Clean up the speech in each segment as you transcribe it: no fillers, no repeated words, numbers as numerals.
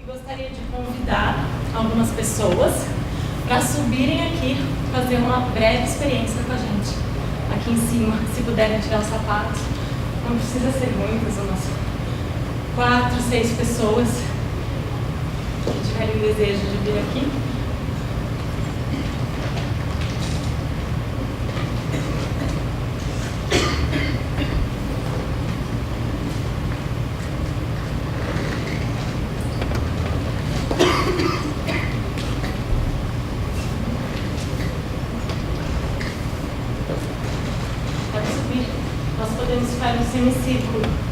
Gostaria de convidar algumas pessoas para subirem aqui, fazer uma breve experiência com a gente. Aqui em cima, se puderem tirar os sapatos, não precisa ser muitas, umas 4, 6 pessoas que tiverem desejo de vir aqui. Nós podemos ficar no semicírculo.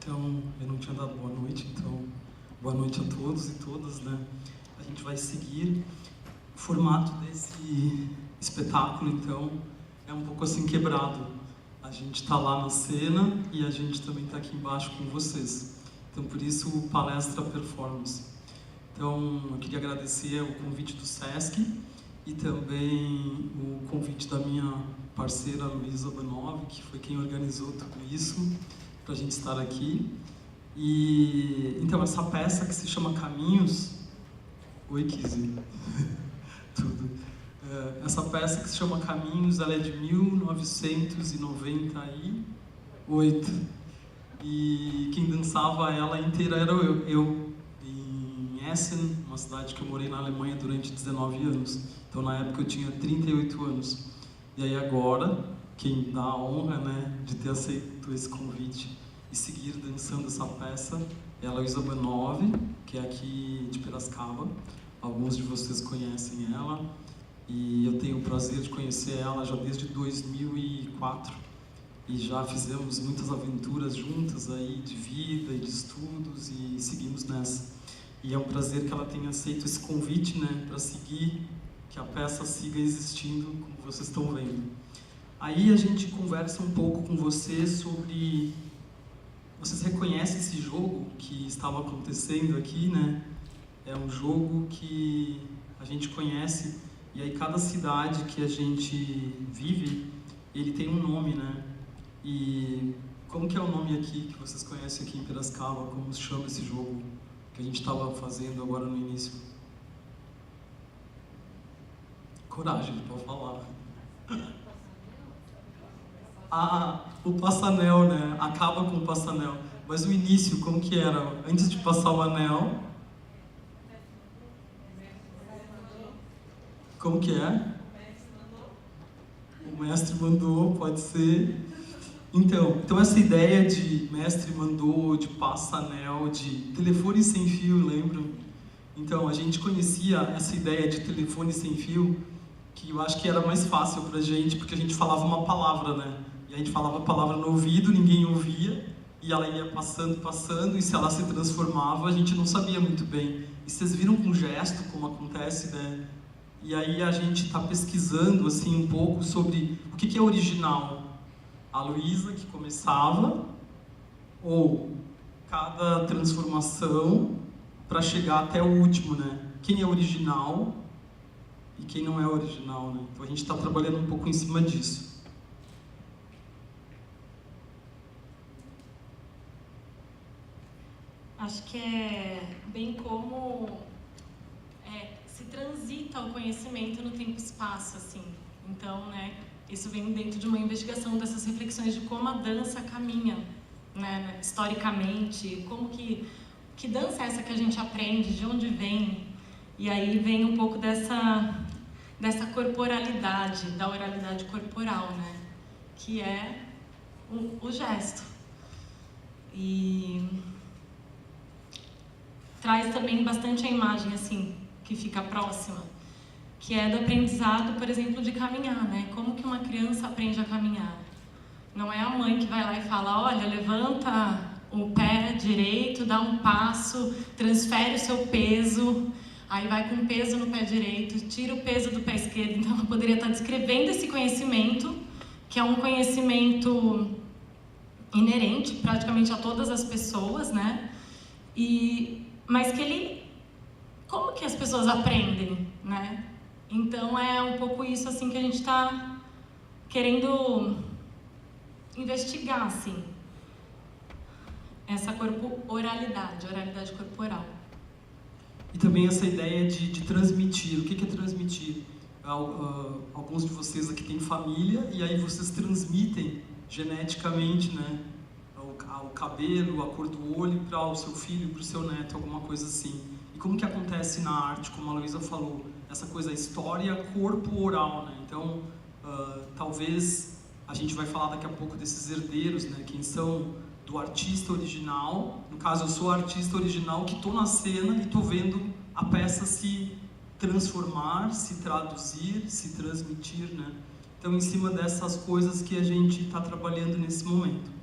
então eu não tinha dado boa noite, então boa noite a todos e todas, né? A gente vai seguir. O formato desse espetáculo, então, é um pouco assim quebrado. A gente está lá na cena e a gente também está aqui embaixo com vocês. Então, por isso, palestra performance. Então, eu queria agradecer o convite do SESC e também o convite da minha parceira Luísa Banov, que foi quem organizou tudo isso, para a gente estar aqui. E então, essa peça que se chama Caminhos... Oi, Kizzy. Tudo. Essa peça que se chama Caminhos, ela é de 1998 e quem dançava ela inteira era eu em Essen, uma cidade que eu morei na Alemanha durante 19 anos. Então na época eu tinha 38 anos. E aí agora, quem dá a honra, né, de ter aceito esse convite e seguir dançando essa peça é a Luísa Banov, que é aqui de Piracicaba. Alguns de vocês conhecem ela. E eu tenho o prazer de conhecer ela já desde 2004 e já fizemos muitas aventuras juntas aí de vida e de estudos e seguimos nessa. E é um prazer que ela tenha aceito esse convite, né, para seguir, que a peça siga existindo, como vocês estão vendo. Aí a gente conversa um pouco com vocês sobre... Vocês reconhecem esse jogo que estava acontecendo aqui, né? É um jogo que a gente conhece. E aí cada cidade que a gente vive, ele tem um nome, né? E como que é o nome aqui, que vocês conhecem aqui em Piracicaba? Como se chama esse jogo que a gente estava fazendo agora no início? Coragem, pode falar. Ah, o passanel, né? Acaba com o passanel. Mas o início, como que era? Antes de passar o anel... Como que é? O mestre mandou, pode ser. Então essa ideia de mestre mandou, de passa-anel, de telefone sem fio, lembram? Então, a gente conhecia essa ideia de telefone sem fio, que eu acho que era mais fácil pra gente, porque a gente falava uma palavra, né? E a gente falava a palavra no ouvido, ninguém ouvia, e ela ia passando, e se ela se transformava, a gente não sabia muito bem. E vocês viram com gesto como acontece, né? E aí a gente está pesquisando assim um pouco sobre o que é original. A Luísa que começava, ou cada transformação para chegar até o último, né? Quem é original e quem não é original, né? Então a gente está trabalhando um pouco em cima disso. Acho que é bem como se transita o conhecimento no tempo e espaço, assim. Então, né, isso vem dentro de uma investigação dessas reflexões de como a dança caminha, né, historicamente, como que dança é essa que a gente aprende, de onde vem. E aí vem um pouco dessa corporalidade, da oralidade corporal, né, que é o gesto. E traz também bastante a imagem, assim, que fica próxima, que é do aprendizado, por exemplo, de caminhar, né? Como que uma criança aprende a caminhar? Não é a mãe que vai lá e fala, olha, levanta o pé direito, dá um passo, transfere o seu peso, aí vai com peso no pé direito, tira o peso do pé esquerdo. Então, ela poderia estar descrevendo esse conhecimento, que é um conhecimento inerente praticamente a todas as pessoas, né? Mas que como que as pessoas aprendem, né? Então é um pouco isso assim que a gente está querendo investigar, assim, essa oralidade corporal. E também essa ideia de transmitir. O que é transmitir? Alguns de vocês aqui têm família e aí vocês transmitem geneticamente, né? O cabelo, a cor do olho para o seu filho, para o seu neto, alguma coisa assim. E como que acontece na arte, como a Luísa falou, essa coisa história corpo-oral, né? Então, talvez a gente vai falar daqui a pouco desses herdeiros, né? Quem são do artista original. No caso, eu sou artista original que estou na cena e estou vendo a peça se transformar, se traduzir, se transmitir, né? Então, em cima dessas coisas que a gente está trabalhando nesse momento.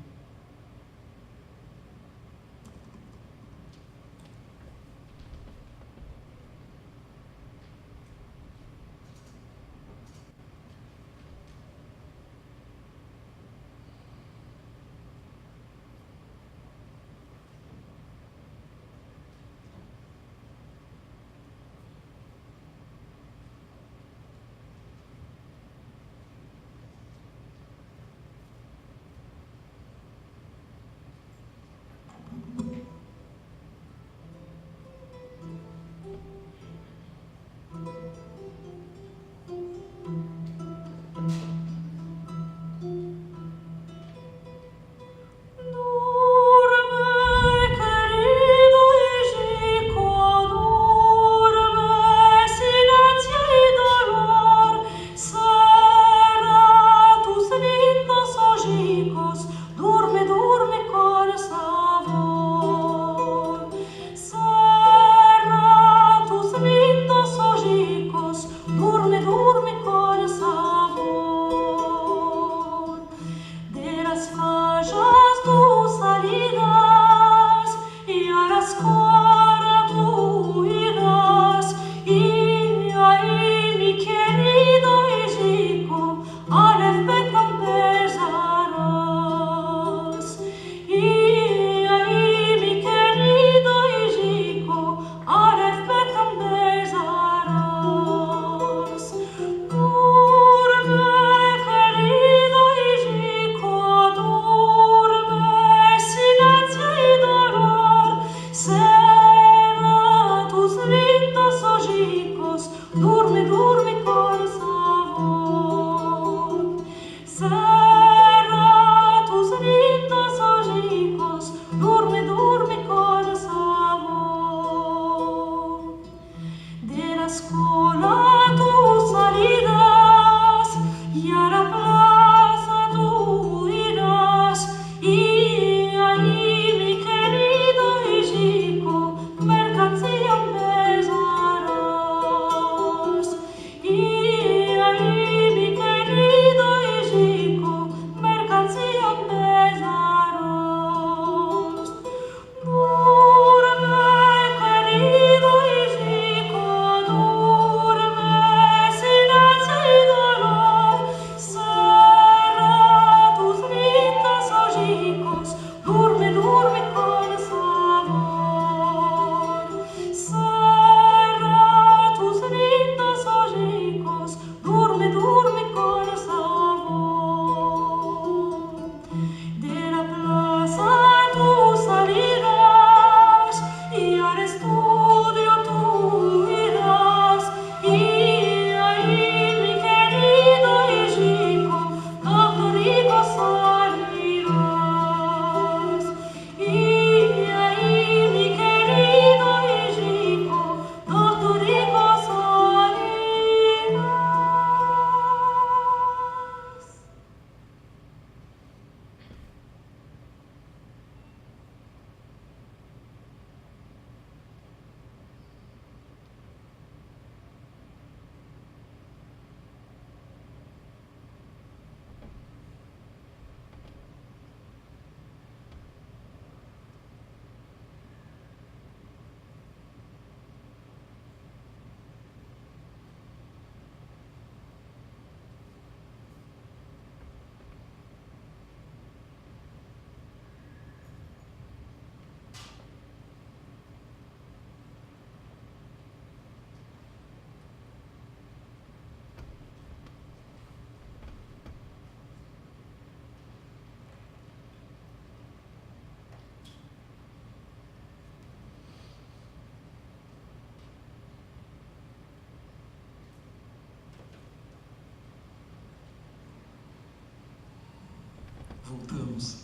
Voltamos.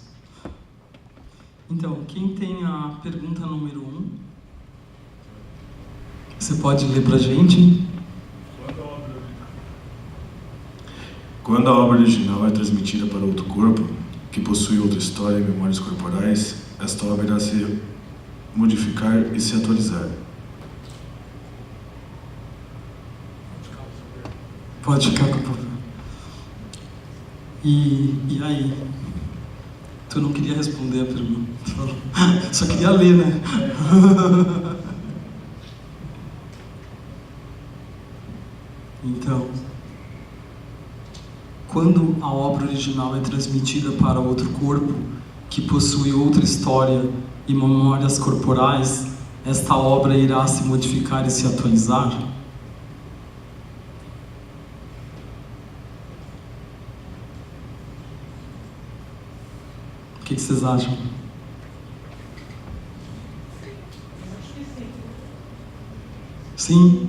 Então, quem tem a pergunta número 1, você pode ler para a gente? Quando a obra original é transmitida para outro corpo, que possui outra história e memórias corporais, esta obra irá se modificar e se atualizar. Pode ficar com o papel. E aí? Tu não queria responder a pergunta? Só queria ler, né? Então, quando a obra original é transmitida para outro corpo, que possui outra história e memórias corporais, esta obra irá se modificar e se atualizar? O que vocês acham? Sim?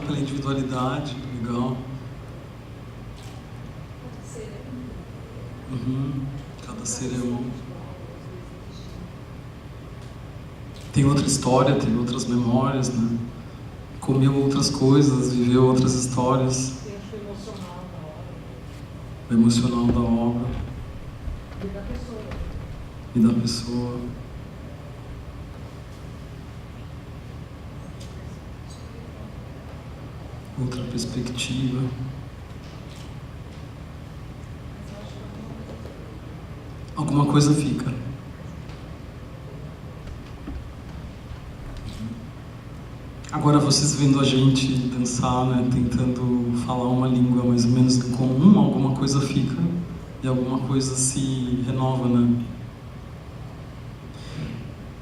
Pela individualidade, legal. Cada ser é um. Tem outra história, tem outras memórias, né? Comeu outras coisas, viveu outras histórias. Tem o emocional da obra. O emocional da obra. E da pessoa. E da pessoa. Outra perspectiva. Alguma coisa fica. Agora vocês vendo a gente dançar, né, tentando falar uma língua mais ou menos em comum, alguma coisa fica e alguma coisa se renova, né?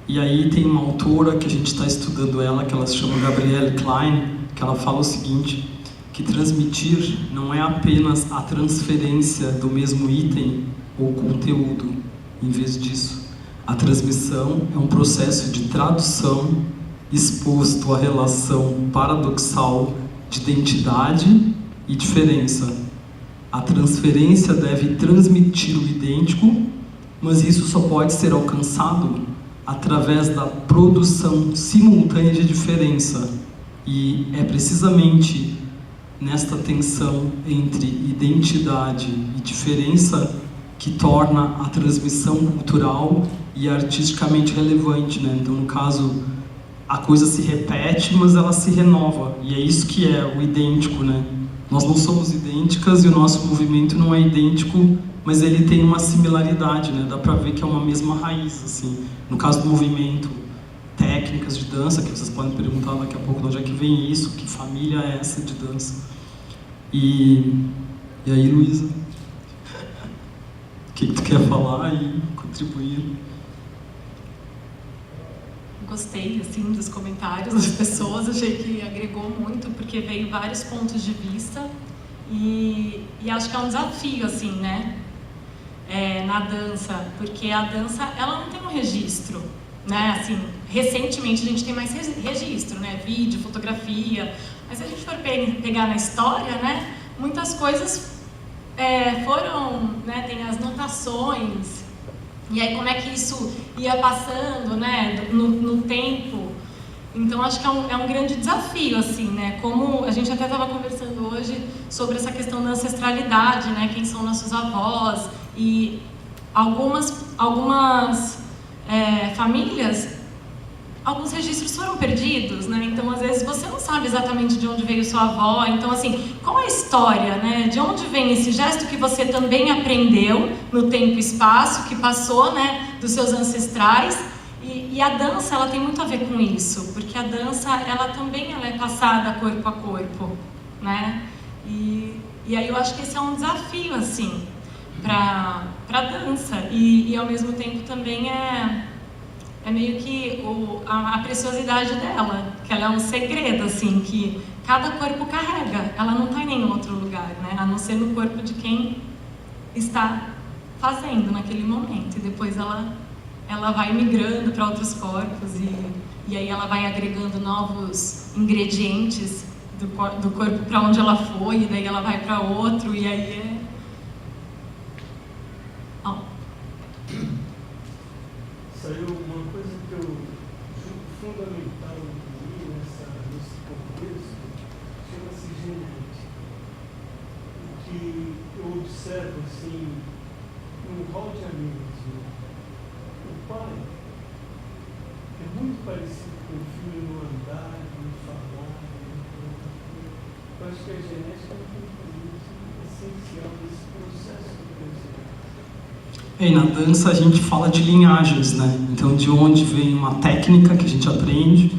E aí tem uma autora que a gente está estudando ela, que ela se chama Gabrielle Klein, que ela fala o seguinte, que transmitir não é apenas a transferência do mesmo item ou conteúdo. Em vez disso, a transmissão é um processo de tradução exposto à relação paradoxal de identidade e diferença. A transferência deve transmitir o idêntico, mas isso só pode ser alcançado através da produção simultânea de diferença. E é precisamente nesta tensão entre identidade e diferença que torna a transmissão cultural e artisticamente relevante, né? Então, no caso, a coisa se repete, mas ela se renova. E é isso que é o idêntico, né? Nós não somos idênticas e o nosso movimento não é idêntico, mas ele tem uma similaridade, né? Dá pra ver que é uma mesma raiz, assim. No caso do movimento, técnicas de dança, que vocês podem perguntar daqui a pouco de onde é que vem isso, que família é essa de dança. E aí, Luísa, o que tu quer falar e contribuir? Gostei, assim, dos comentários das pessoas, achei que agregou muito, porque veio vários pontos de vista e acho que é um desafio, assim, né, na dança, porque a dança, ela não tem um registro, né, assim, recentemente a gente tem mais registro, né, vídeo, fotografia, mas se a gente for pegar na história, né, muitas coisas foram, né, tem as notações, e aí como é que isso ia passando, né, no tempo. Então acho que é um grande desafio, assim, né, como a gente até estava conversando hoje sobre essa questão da ancestralidade, né, quem são nossos avós, e algumas famílias, alguns registros foram perdidos, né? Então, às vezes, você não sabe exatamente de onde veio sua avó. Então, assim, qual é a história, né? De onde vem esse gesto que você também aprendeu no tempo e espaço, que passou, né, dos seus ancestrais? E a dança, ela tem muito a ver com isso, porque a dança, ela também é passada corpo a corpo, né? E aí eu acho que esse é um desafio, assim, para a dança. E, ao mesmo tempo, também é meio que a preciosidade dela, que ela é um segredo, assim, que cada corpo carrega, ela não está em nenhum outro lugar, né? A não ser no corpo de quem está fazendo naquele momento, e depois ela vai migrando para outros corpos, e aí ela vai agregando novos ingredientes do corpo para onde ela foi, e daí ela vai para outro, e aí é... Oh. Saiu uma coisa que eu julgo fundamental nesse contexto, chama-se genética. O que eu observo assim, no hall de amigos, o pai é muito parecido com o filho no andar, no falar, eu acho que a genética é uma coisa essencial nesse processo do pensamento. E na dança a gente fala de linhagens, né? Então, de onde vem uma técnica que a gente aprende.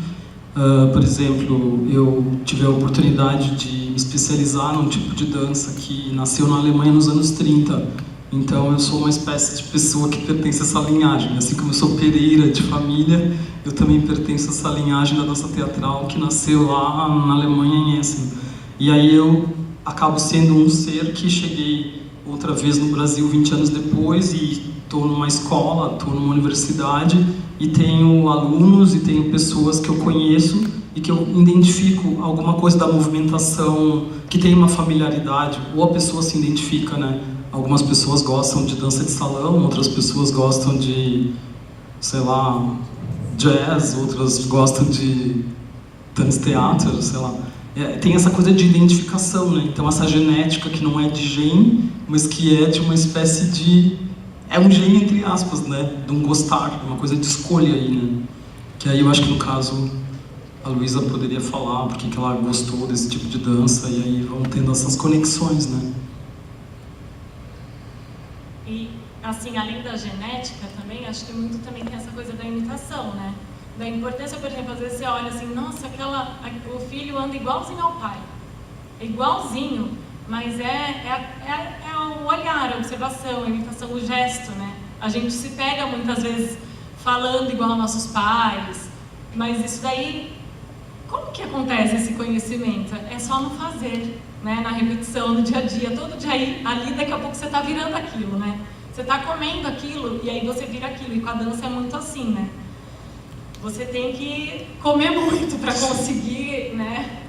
Por exemplo, eu tive a oportunidade de me especializar num tipo de dança que nasceu na Alemanha nos anos 30. Então, eu sou uma espécie de pessoa que pertence a essa linhagem. Assim como eu sou Pereira de família, eu também pertenço a essa linhagem da dança teatral que nasceu lá na Alemanha, em Essen. E aí eu acabo sendo um ser que cheguei outra vez no Brasil 20 anos depois e estou numa escola, estou numa universidade e tenho alunos e tenho pessoas que eu conheço e que eu identifico alguma coisa da movimentação que tem uma familiaridade, ou a pessoa se identifica, né? Algumas pessoas gostam de dança de salão, outras pessoas gostam de, sei lá, jazz, outras gostam de dance-teatro, sei lá. Tem essa coisa de identificação, né? Então essa genética que não é de gene, mas que é de uma espécie de... é um gene entre aspas, né? De um gostar, uma coisa de escolha aí, né? Que aí eu acho que no caso a Luísa poderia falar porque que ela gostou desse tipo de dança e aí vão tendo essas conexões, né? E assim, além da genética também, acho que muito também tem essa coisa da imitação, né? Da importância, por exemplo, às vezes você olha assim, nossa, o filho anda igualzinho ao pai, é igualzinho, mas é o olhar, a observação, a imitação, o gesto, né? A gente se pega muitas vezes falando igual aos nossos pais, mas isso daí, como que acontece esse conhecimento? É só no fazer, né? Na repetição, no dia a dia, todo dia aí, ali daqui a pouco você está virando aquilo, né? Você está comendo aquilo e aí você vira aquilo, e com a dança é muito assim, né? Você tem que comer muito para conseguir, né?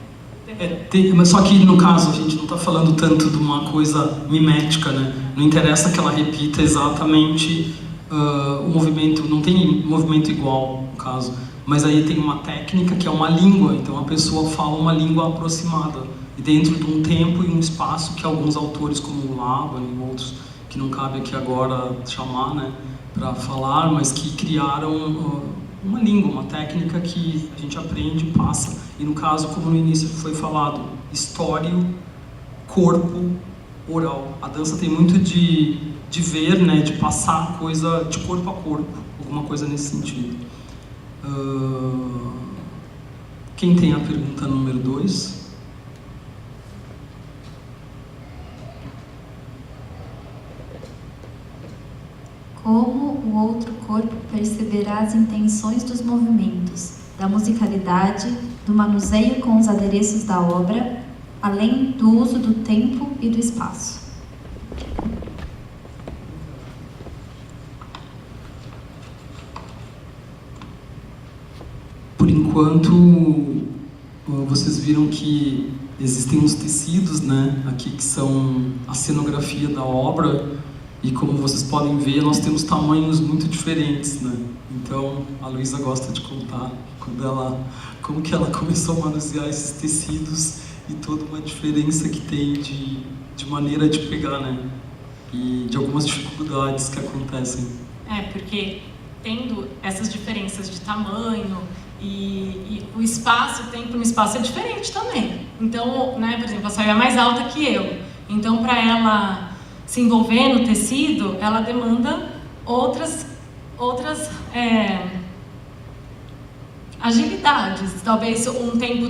Mas só que no caso a gente não está falando tanto de uma coisa mimética, né? Não interessa que ela repita exatamente o movimento, não tem movimento igual no caso, mas aí tem uma técnica que é uma língua, então a pessoa fala uma língua aproximada e dentro de um tempo e um espaço que alguns autores como o Laban e outros que não cabe aqui agora chamar, né, para falar, mas que criaram uma língua, uma técnica que a gente aprende e passa. E no caso, como no início foi falado, história, corpo, oral. A dança tem muito de ver, né, de passar coisa de corpo a corpo, alguma coisa nesse sentido. Quem tem a pergunta número 2? Como o outro corpo perceberá as intenções dos movimentos, da musicalidade, do manuseio com os adereços da obra, além do uso do tempo e do espaço? Por enquanto, vocês viram que existem uns tecidos, né, aqui que são a cenografia da obra. E como vocês podem ver, nós temos tamanhos muito diferentes, né? Então, a Luísa gosta de contar como que ela começou a manusear esses tecidos e toda uma diferença que tem de maneira de pegar, né? E de algumas dificuldades que acontecem. Porque tendo essas diferenças de tamanho e o espaço, o tempo no espaço é diferente também. Então, né, por exemplo, a Saia é mais alta que eu. Então, para ela se envolver no tecido, ela demanda outras agilidades. Talvez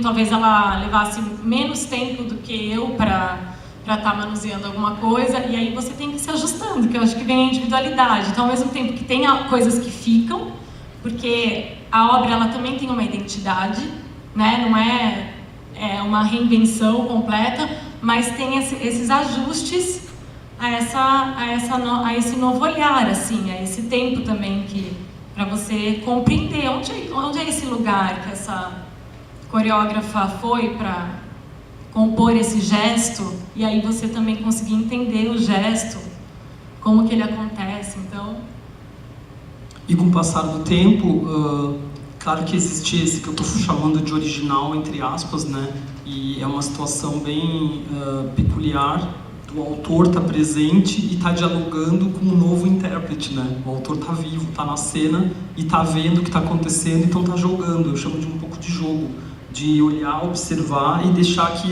talvez ela levasse menos tempo do que eu para estar manuseando alguma coisa, e aí você tem que ir se ajustando, que eu acho que vem a individualidade. Então, ao mesmo tempo que tem coisas que ficam, porque a obra ela também tem uma identidade, né? Não é uma reinvenção completa, mas tem esses ajustes a esse novo olhar, assim, a esse tempo também que para você compreender onde é esse lugar que essa coreógrafa foi para compor esse gesto, e aí você também conseguir entender o gesto, como que ele acontece. Então, e com o passar do tempo, claro que existe esse que eu estou chamando de original, entre aspas, né? E é uma situação bem peculiar. O autor está presente e está dialogando com um novo intérprete, né? O autor está vivo, está na cena e está vendo o que está acontecendo, então está jogando. Eu chamo de um pouco de jogo, de olhar, observar e deixar que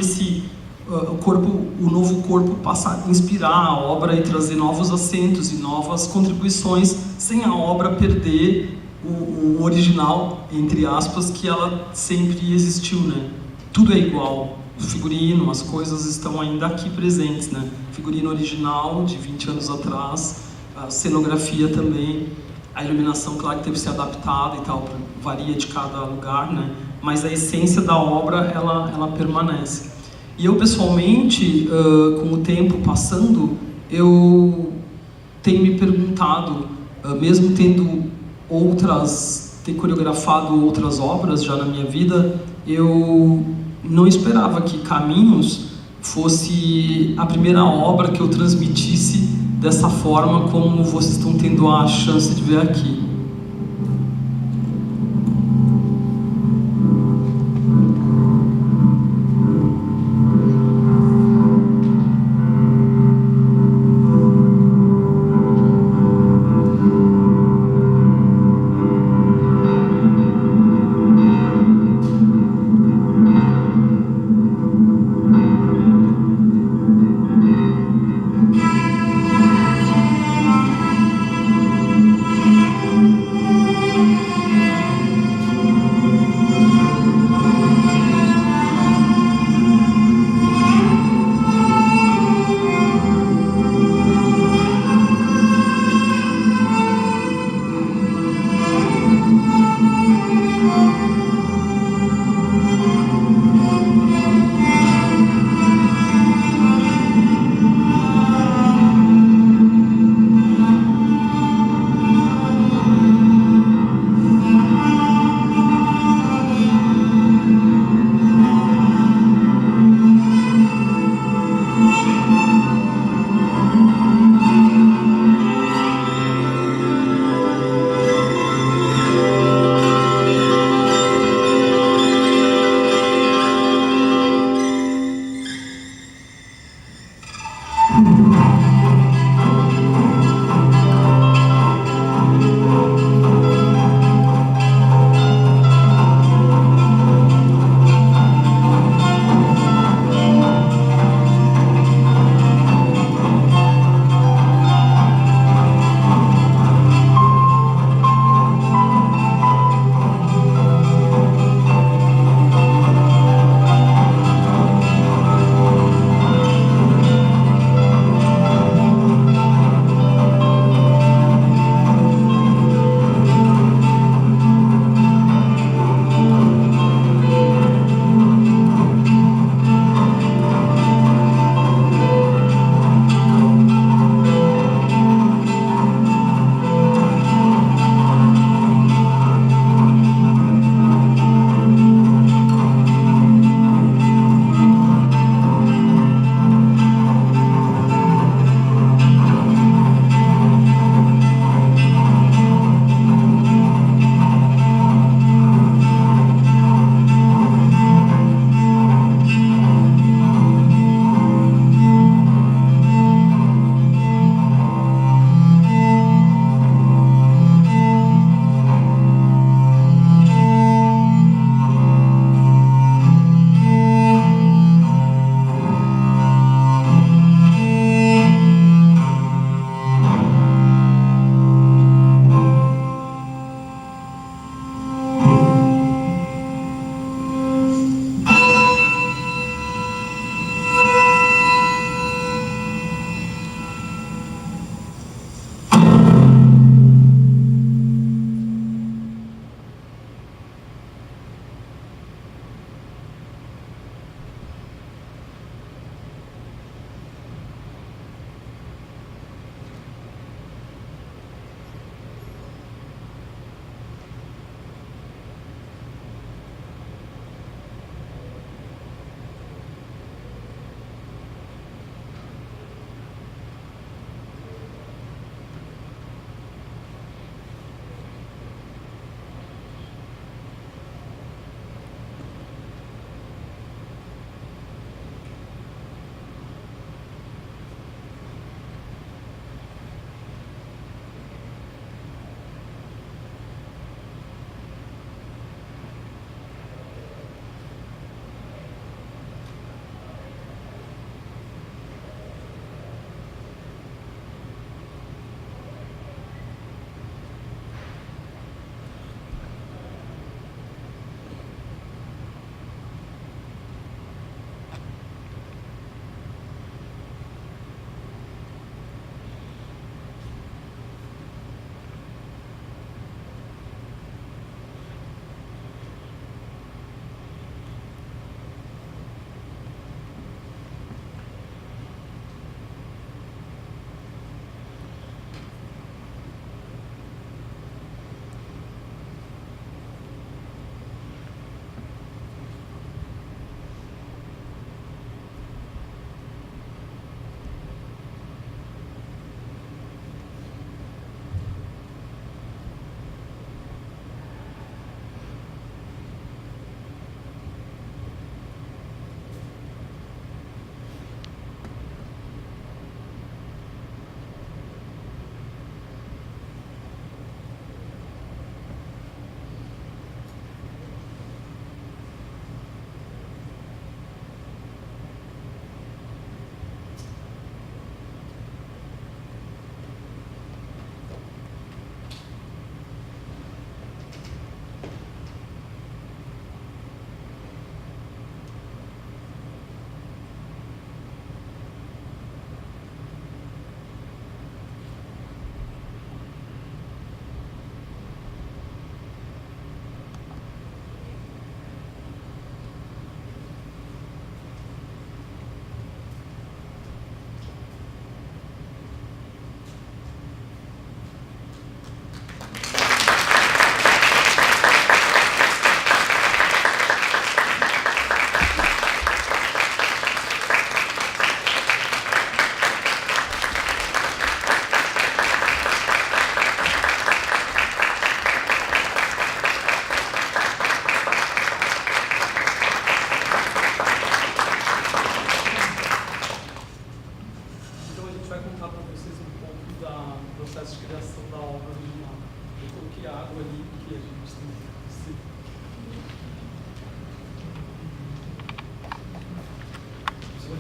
o novo corpo passe a inspirar a obra e trazer novos acentos e novas contribuições, sem a obra perder o original, entre aspas, que ela sempre existiu, né? Tudo é igual. O figurino, as coisas estão ainda aqui presentes, né? Figurino original de 20 anos atrás, a cenografia também, a iluminação, claro que teve que ser adaptada e tal, varia de cada lugar, né? Mas a essência da obra, ela permanece. E eu, pessoalmente, com o tempo passando, eu tenho me perguntado, mesmo tendo ter coreografado outras obras já na minha vida, eu não esperava que Caminhos fosse a primeira obra que eu transmitisse dessa forma como vocês estão tendo a chance de ver aqui.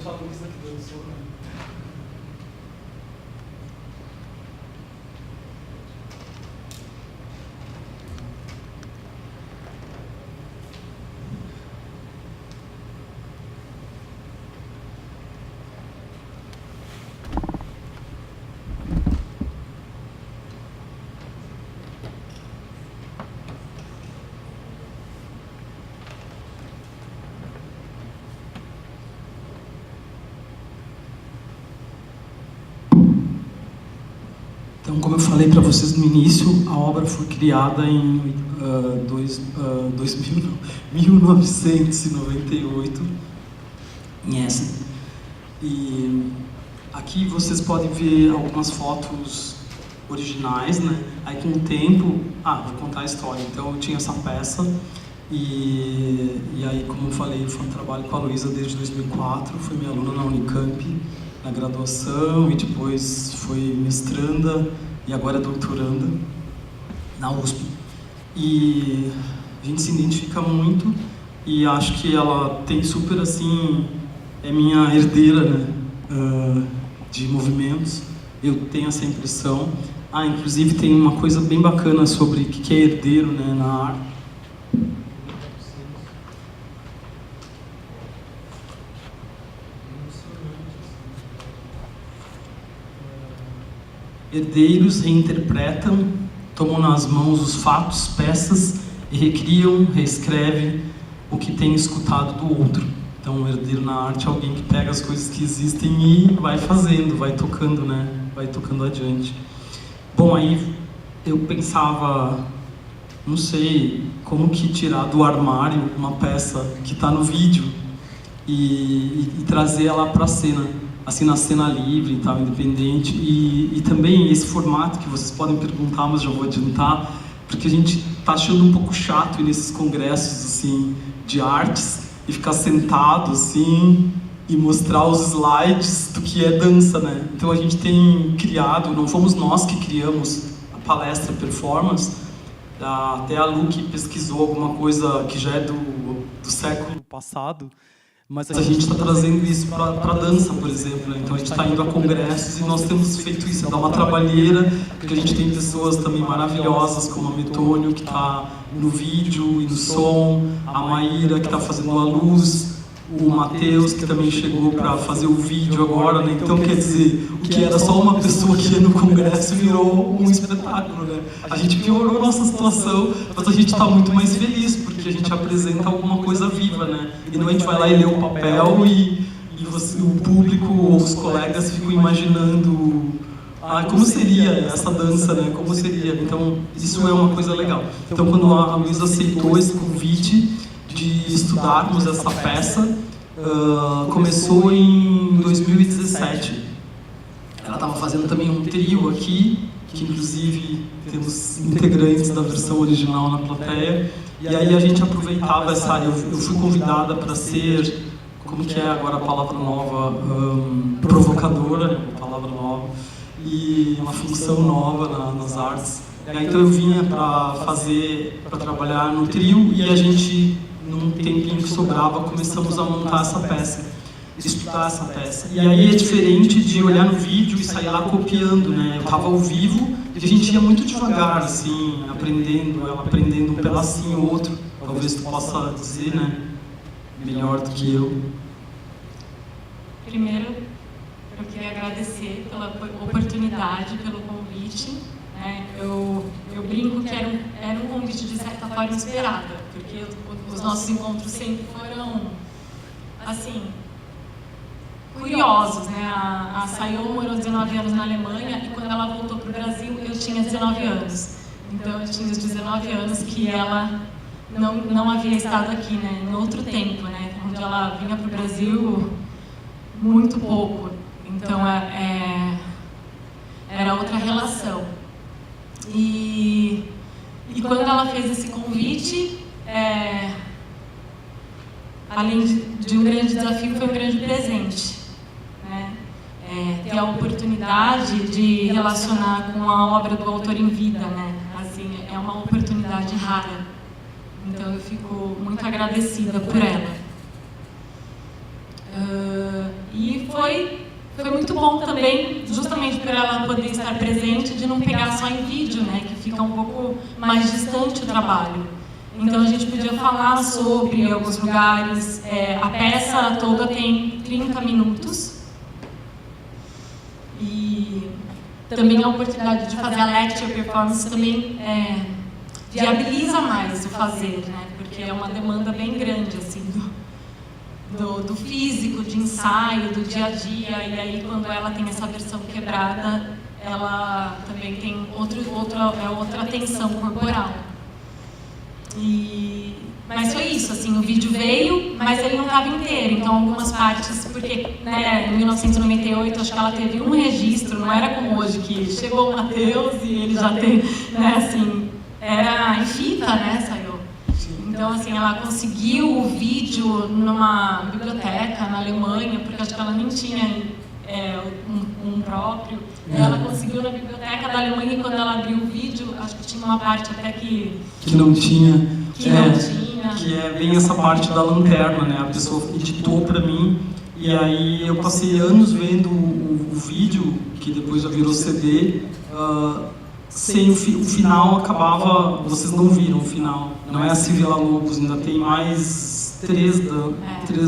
principalmente a Luísa que dançou, né? Então, como eu falei para vocês no início, a obra foi criada em 1998, em Essen. E aqui vocês podem ver algumas fotos originais, né? Aí com o tempo... vou contar a história. Então, eu tinha essa peça e aí, como eu falei, foi um trabalho com a Luísa desde 2004, foi minha aluna na Unicamp, na graduação, e depois foi mestranda e agora é doutoranda na USP. E a gente se identifica muito e acho que ela tem super, assim, é minha herdeira, né, de movimentos. Eu tenho essa impressão. Inclusive tem uma coisa bem bacana sobre o que é herdeiro, né, na arte. Herdeiros reinterpretam, tomam nas mãos os fatos, peças e recriam, reescrevem o que tem escutado do outro. Então, um herdeiro na arte é alguém que pega as coisas que existem e vai fazendo, vai tocando, né? Vai tocando adiante. Bom, aí eu pensava, não sei, como que tirar do armário uma peça que está no vídeo e trazer ela para a cena. Assim, na cena livre e tal, independente, e também esse formato que vocês podem perguntar, mas já vou adiantar, porque a gente tá achando um pouco chato ir nesses congressos, assim, de artes, e ficar sentado, assim, e mostrar os slides do que é dança, né? Então a gente tem criado, não fomos nós que criamos a palestra performance, até a Lu que pesquisou alguma coisa que já é do século passado, mas a gente está trazendo isso para a dança, por exemplo, né? Então a gente está indo a congressos e nós temos feito isso, dá uma trabalheira, porque a gente tem pessoas também maravilhosas, como a Metônio, que está no vídeo e no som, a Maíra, que está fazendo a luz, o Matheus, que também chegou para fazer o vídeo agora, né? Então, quer dizer, o que era só uma pessoa que ia no congresso virou um espetáculo, né? A gente piorou nossa situação, mas a gente está muito mais feliz, porque a gente apresenta alguma coisa viva, né? E não a gente vai lá e lê o papel e o público ou os colegas ficam imaginando como seria essa dança, né? Como seria? Então, isso é uma coisa legal. Então, quando a Luísa aceitou esse convite de estudarmos essa peça, começou em 2017. Ela estava fazendo também um trio aqui, que inclusive temos integrantes da versão original na plateia, e aí a gente aproveitava essa área. Eu fui convidada para ser, como que é agora a palavra nova, provocadora, uma palavra nova, e uma função nova nas artes. E aí, então eu vinha para trabalhar no trio, e a gente, num tempinho que sobrava, começamos a montar essa peça, estudar essa peça. E aí é diferente de olhar no vídeo e sair lá copiando, né? Eu estava ao vivo e a gente ia muito devagar, assim, aprendendo, ela aprendendo um pedacinho ou outro. Talvez tu possa dizer, né? Melhor do que eu. Primeiro, eu queria agradecer pela oportunidade, pelo convite. Eu brinco que era um convite de certa forma esperado, porque os nossos encontros sempre foram, assim, curiosos, né? A Sayon morou 19 anos na Alemanha e quando ela voltou para o Brasil eu tinha 19 anos. Então eu tinha os 19 anos que ela não havia estado aqui, né? Em outro tempo, né? Onde ela vinha para o Brasil muito pouco. Então era outra relação. E quando ela fez esse convite, além de um grande desafio, foi um grande presente, né? Ter a oportunidade de relacionar com a obra do autor em vida, né? Assim, é uma oportunidade rara. Então eu fico muito agradecida por ela. foi muito bom também, justamente por ela poder estar presente, de não pegar só em vídeo, né, que fica um pouco mais distante o trabalho. Então a gente podia falar sobre alguns lugares. A peça toda tem 30 minutos. E também a oportunidade de fazer a lecture performance também viabiliza mais o fazer, né? Porque é uma demanda bem grande assim, do físico, de ensaio, do dia a dia. E aí, quando ela tem essa versão quebrada, ela também tem outra atenção corporal. Mas foi isso, assim, o vídeo veio, mas ele não estava inteiro, então algumas partes, porque, né, em 1998 acho que ela teve um registro, não era como hoje, que chegou o Matheus e ele já tem, né, assim, era em fita, né, saiu. Então, assim, ela conseguiu o vídeo numa biblioteca na Alemanha, porque acho que ela nem tinha um próprio. Ela conseguiu na biblioteca da Alemanha, e quando ela abriu o vídeo, acho que tinha uma parte até que não tinha. Não tinha. Que é bem essa parte da lanterna, né? A pessoa editou para mim, e aí eu passei anos vendo o vídeo, que depois já virou CD, sem o final acabava, vocês não viram o final, não é assim Villa-Lobos, ainda tem mais três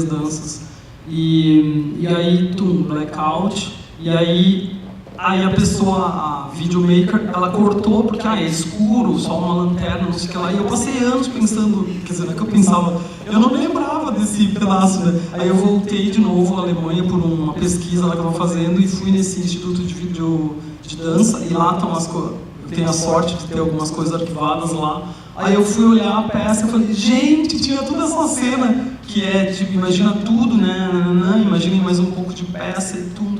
danças. E aí, blackout, e aí a pessoa, a videomaker, ela cortou porque é escuro, só uma lanterna, não sei o que lá, e eu passei anos pensando, quer dizer, não é que eu pensava, eu não lembrava desse pedaço, né? Aí eu voltei de novo à Alemanha por uma pesquisa lá que eu estava fazendo e fui nesse instituto de vídeo de dança, e lá estão as coisas, eu tenho a sorte de ter algumas coisas arquivadas lá. Aí eu fui olhar a peça e falei, gente, tinha toda essa cena que é tipo, imagina tudo, né? Imaginem mais um pouco de peça e tum.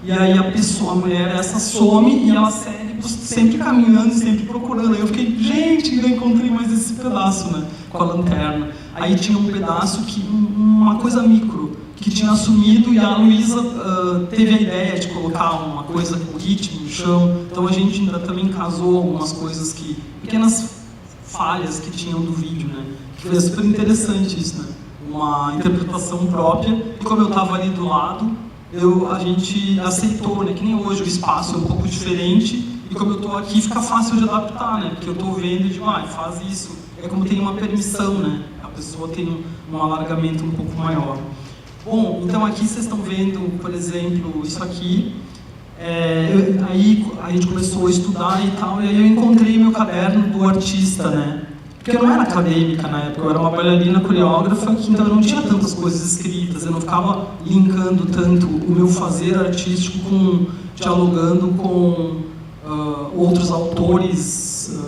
E aí a mulher essa some e ela segue sempre caminhando, sempre procurando. Aí eu fiquei, gente, ainda encontrei mais esse pedaço, né? Com a lanterna. Aí tinha um pedaço que, uma coisa micro, que tinha sumido, e a Luísa teve a ideia de colocar uma coisa com ritmo no chão. Então a gente ainda também casou algumas coisas pequenas falhas que tinham do vídeo, né? Que foi super interessante isso, né? Uma interpretação própria, e como eu estava ali do lado, a gente aceitou, né? Que nem hoje o espaço é um pouco diferente, e como eu estou aqui fica fácil de adaptar, né? Porque eu estou vendo e digo, faz isso. É como tem uma permissão, né? A pessoa tem um alargamento um pouco maior. Bom, então aqui vocês estão vendo, por exemplo, isso aqui. Aí a gente começou a estudar e tal, e aí eu encontrei meu caderno do artista, né? Porque eu não era acadêmica na época, eu era uma bailarina coreógrafa, então eu não tinha tantas coisas escritas, eu não ficava linkando tanto o meu fazer artístico dialogando com outros autores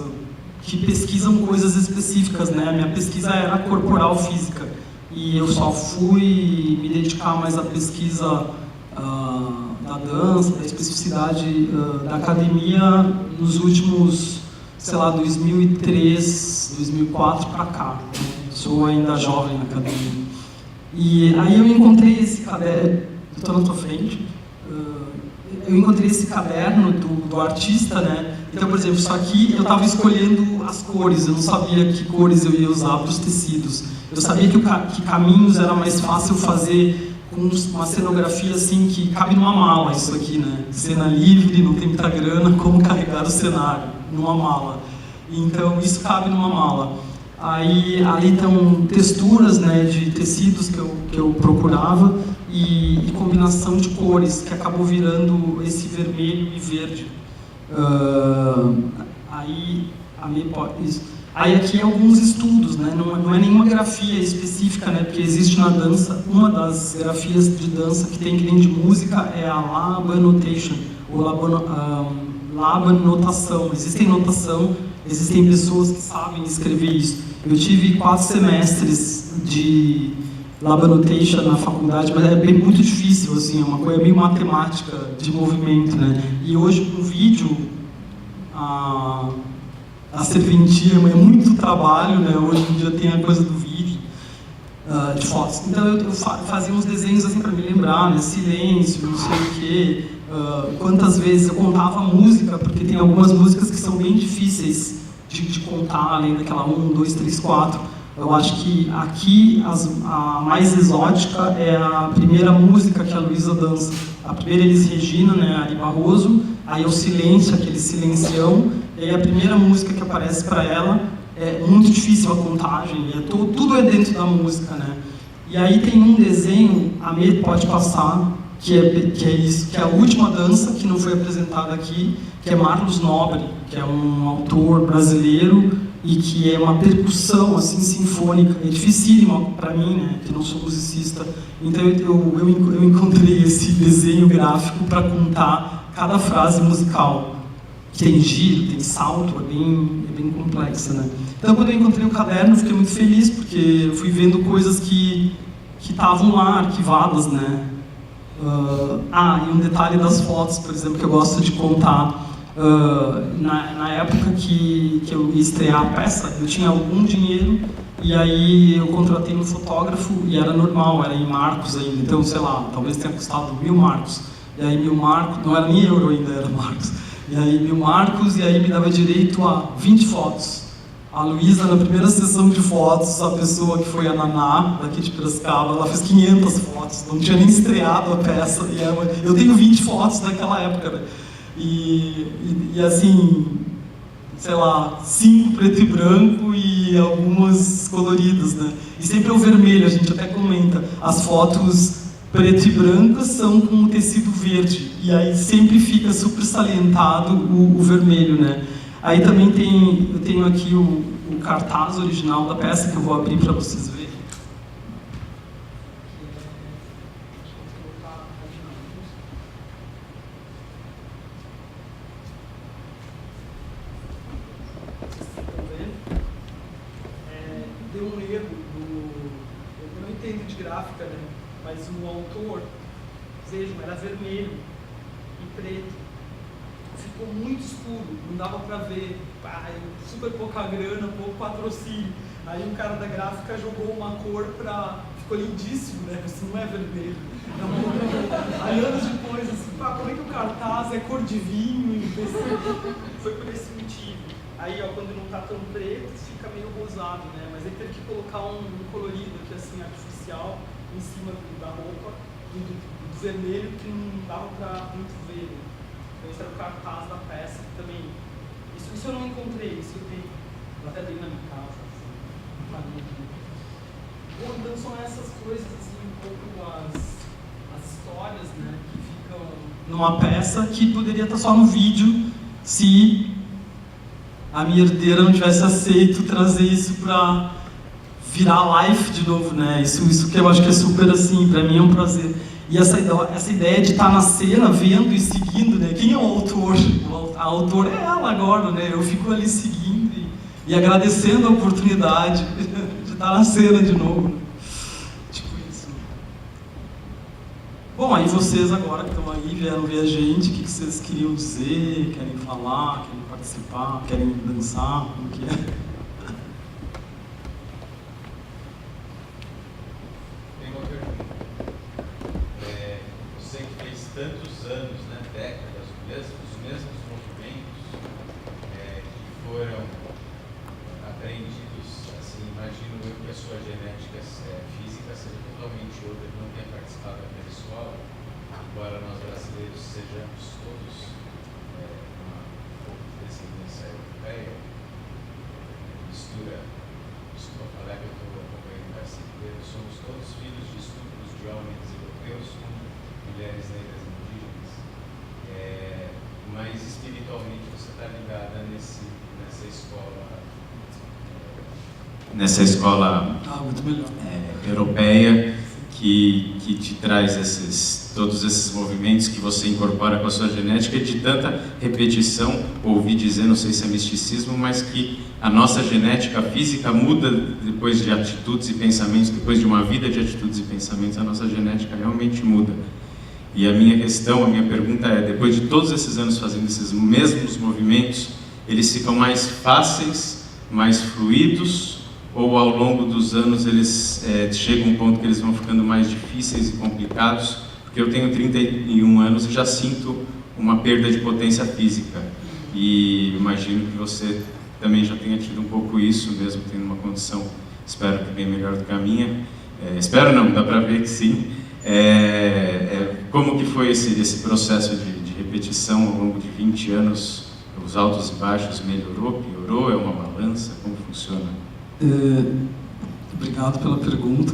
que pesquisam coisas específicas, né? A minha pesquisa era corporal física, e eu só fui me dedicar mais à pesquisa da dança, da especificidade da academia nos últimos, sei lá, 2003, 2004 para cá. Sou ainda jovem na academia. E aí eu encontrei esse caderno, estou na tua frente, eu encontrei esse caderno do artista, né? Então, por exemplo, isso aqui eu estava escolhendo as cores, eu não sabia que cores eu ia usar para os tecidos. Eu sabia que caminhos era mais fácil fazer com uma cenografia assim que cabe numa mala, isso aqui, né? Cena livre, não tem muita grana, como carregar o cenário numa mala. Então isso cabe numa mala. Aí ali estão texturas, né, de tecidos que eu procurava e combinação de cores que acabou virando esse vermelho e verde. Aí aqui alguns estudos, né? Não é nenhuma grafia específica, né? Porque existe na dança, uma das grafias de dança que tem que dentro de música é a Laban Notation, ou Laban Notação. Existem notação, existem pessoas que sabem escrever isso. Eu tive 4 semestres de Laban Notation na faculdade, mas é muito difícil, assim, é uma coisa meio matemática de movimento, né? E hoje com vídeo, a serventia é muito trabalho, né? Hoje em dia tem a coisa do vídeo, de fotos. Então eu fazia uns desenhos assim para me lembrar, né? Silêncio, não sei o quê. Quantas vezes eu contava música, porque tem algumas músicas que são bem difíceis de contar, além daquela 1, 2, 3, 4. Eu acho que aqui a mais exótica é a primeira música que a Luísa dança. A primeira é Elis Regina, né, Ari Barroso, aí é o Silêncio, aquele silencião, e aí a primeira música que aparece para ela é muito difícil a contagem, tudo é dentro da música, né. E aí tem um desenho, a Mê pode passar, que é isso, que é a última dança que não foi apresentada aqui, que é Marlos Nobre, que é um autor brasileiro e que é uma percussão assim sinfônica, é dificílimo para mim, né, que não sou musicista. Então eu encontrei esse desenho gráfico para contar cada frase musical. Tem giro, tem salto, é bem complexa, né? Então quando eu encontrei o caderno, eu fiquei muito feliz porque eu fui vendo coisas que estavam lá arquivadas, né? E um detalhe das fotos, por exemplo, que eu gosto de contar. Na época que eu ia estrear a peça, eu tinha algum dinheiro e aí eu contratei um fotógrafo e era normal, era em marcos ainda, então sei lá, talvez tenha custado 1000 marcos. E aí 1000 marcos, não era nem euro ainda, era marcos. E aí 1000 marcos e aí me dava direito a 20 fotos. A Luísa, na primeira sessão de fotos, a pessoa que foi a Naná, daqui de Piracicaba, ela fez 500 fotos, não tinha nem estreado a peça. E eu tenho 20 fotos daquela época, né? E assim, sei lá, 5 preto e branco e algumas coloridas, né? E sempre é o vermelho, a gente até comenta. As fotos preto e brancas são com tecido verde, e aí sempre fica super salientado o vermelho, né? Aí também eu tenho aqui o cartaz original da peça, que eu vou abrir para vocês verem. Deu um erro eu não entendo de gráfica, né? Mas o autor, vejam, era vermelho e preto. Ficou muito escuro, não dava pra ver, super pouca grana, pouco patrocínio. Aí um cara da gráfica jogou uma cor ficou lindíssimo, né? Isso não é vermelho. Aí anos depois, assim, como é que o cartaz é cor de vinho? Foi por esse motivo. Aí, ó, quando não tá tão preto, fica meio rosado, né? Mas aí teve que colocar um colorido aqui, assim, artificial, em cima da roupa, do vermelho, que não dava pra muito ver, né? Então esse era o cartaz da peça, que também... Isso eu não encontrei, isso eu tenho. Eu até dei na minha casa, assim. Bom, então são essas coisas, assim, um pouco as histórias, né, que ficam numa peça que poderia estar só no vídeo se a minha herdeira não tivesse aceito trazer isso para virar live de novo, né? Isso que eu acho que é super, assim, para mim é um prazer. E essa ideia de estar na cena, vendo e seguindo, né? Quem é o autor? A autora é ela agora, né? Eu fico ali seguindo e agradecendo a oportunidade de estar na cena de novo. Né? Tipo isso. Bom, aí vocês agora que estão aí, vieram ver a gente, o que vocês queriam dizer? Querem falar? Querem participar? Querem dançar? Como que é? Tantos anos, né, décadas, os mesmos movimentos que foram aprendidos, assim, imagino eu que a sua genética física seja totalmente outra, que não tenha participado daquela escola, embora nós brasileiros sejamos todos uma descendência europeia, mistura, desculpa falar que eu estou acompanhando essa ideia, somos todos filhos de estupros de homens europeus com mulheres negras. Mas espiritualmente você está ligada nessa escola muito melhor. Europeia que te traz todos esses movimentos que você incorpora com a sua genética de tanta repetição, ouvi dizer, não sei se é misticismo, mas que a nossa genética física muda depois de atitudes e pensamentos, depois de uma vida de atitudes e pensamentos, a nossa genética realmente muda. E a minha pergunta é, depois de todos esses anos fazendo esses mesmos movimentos, eles ficam mais fáceis, mais fluidos, ou ao longo dos anos eles chegam a um ponto que eles vão ficando mais difíceis e complicados? Porque eu tenho 31 anos e já sinto uma perda de potência física. E imagino que você também já tenha tido um pouco isso, mesmo tendo uma condição espero que bem melhor do que a minha. Espero não, dá para ver que sim. Como que foi esse processo de repetição ao longo de 20 anos? Os altos e baixos melhorou, piorou? É uma balança? Como funciona? Obrigado pela pergunta.